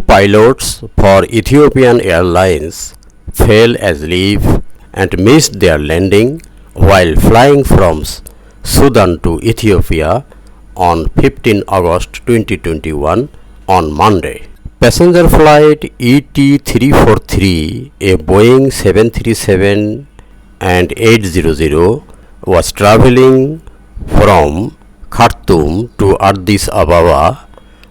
Two pilots for Ethiopian Airlines fell asleep and missed their landing while flying from Sudan to Ethiopia on 15 August 2021 on Monday. Passenger flight ET343, a Boeing 737 and 800, was traveling from Khartoum to Addis Ababa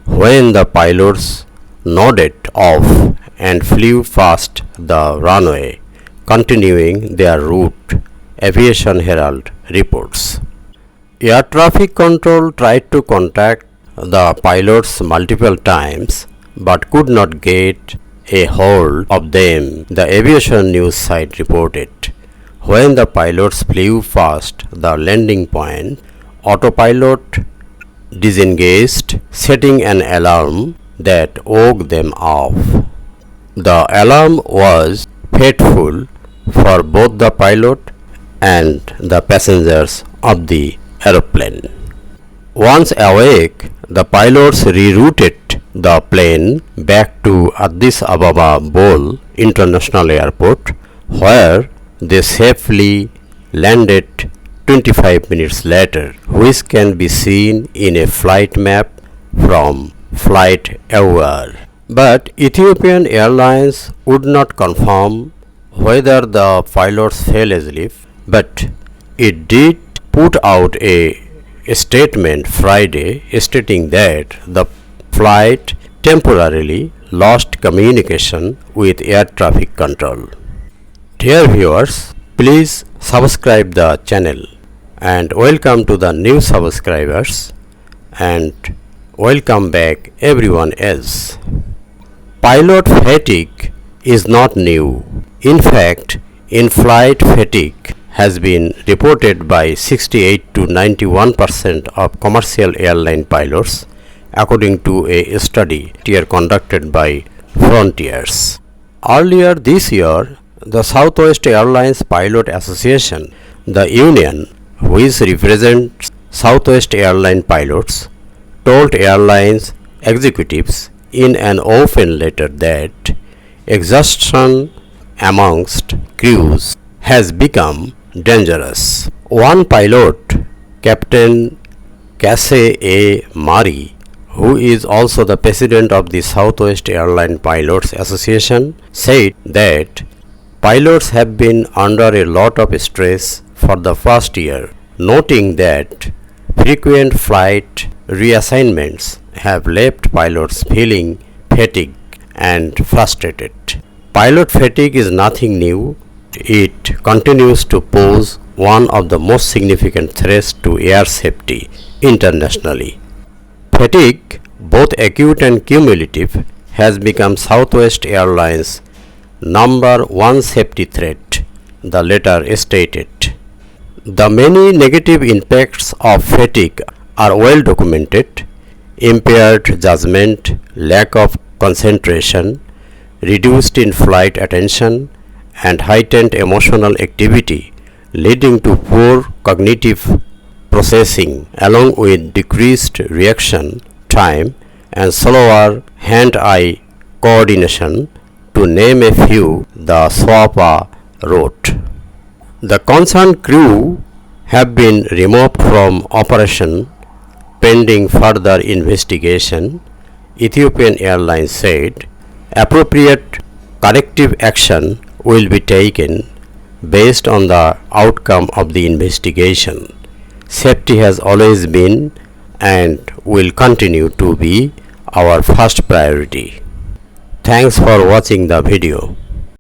when the pilots nodded off and flew past the runway, continuing their route, Aviation Herald reports. Air traffic control tried to contact the pilots multiple times but could not get a hold of them, the aviation news site reported. When the pilots flew past the landing point, autopilot disengaged, setting an alarm that woke them up. The alarm was fateful for both the pilot and the passengers of the aeroplane. Once awake, the pilots rerouted the plane back to Addis Ababa Bole International Airport, where they safely landed 25 minutes later, which can be seen in a flight map from FlightAware. But Ethiopian Airlines would not confirm whether the pilots fell asleep, but it did put out a statement Friday stating that the flight temporarily lost communication with air traffic control. Dear viewers, please subscribe the channel and welcome to the new subscribers and welcome back everyone else. Pilot fatigue is not new. In fact, in-flight fatigue has been reported by 68 to 91% of commercial airline pilots, according to a study conducted by Frontiers. Earlier this year, the Southwest Airlines Pilot Association, the union which represents Southwest Airline pilots, told airlines executives in an open letter that exhaustion amongst crews has become dangerous. One pilot, Captain Casey A. Murray, who is also the president of the Southwest Airline Pilots Association, said that pilots have been under a lot of stress for the past year, noting that frequent flight reassignments have left pilots feeling fatigued and frustrated. Pilot fatigue is nothing new. It continues to pose one of the most significant threats to air safety internationally. Fatigue, both acute and cumulative, has become Southwest Airlines' number one safety threat, the letter stated. The many negative impacts of fatigue are well documented: impaired judgment, lack of concentration, reduced in-flight attention, and heightened emotional activity, leading to poor cognitive processing, along with decreased reaction time and slower hand-eye coordination, to name a few, the SWAPA wrote. The concerned crew have been removed from operation pending further investigation, Ethiopian Airlines said. Appropriate corrective action will be taken based on the outcome of the investigation. Safety has always been and will continue to be our first priority. Thanks for watching the video.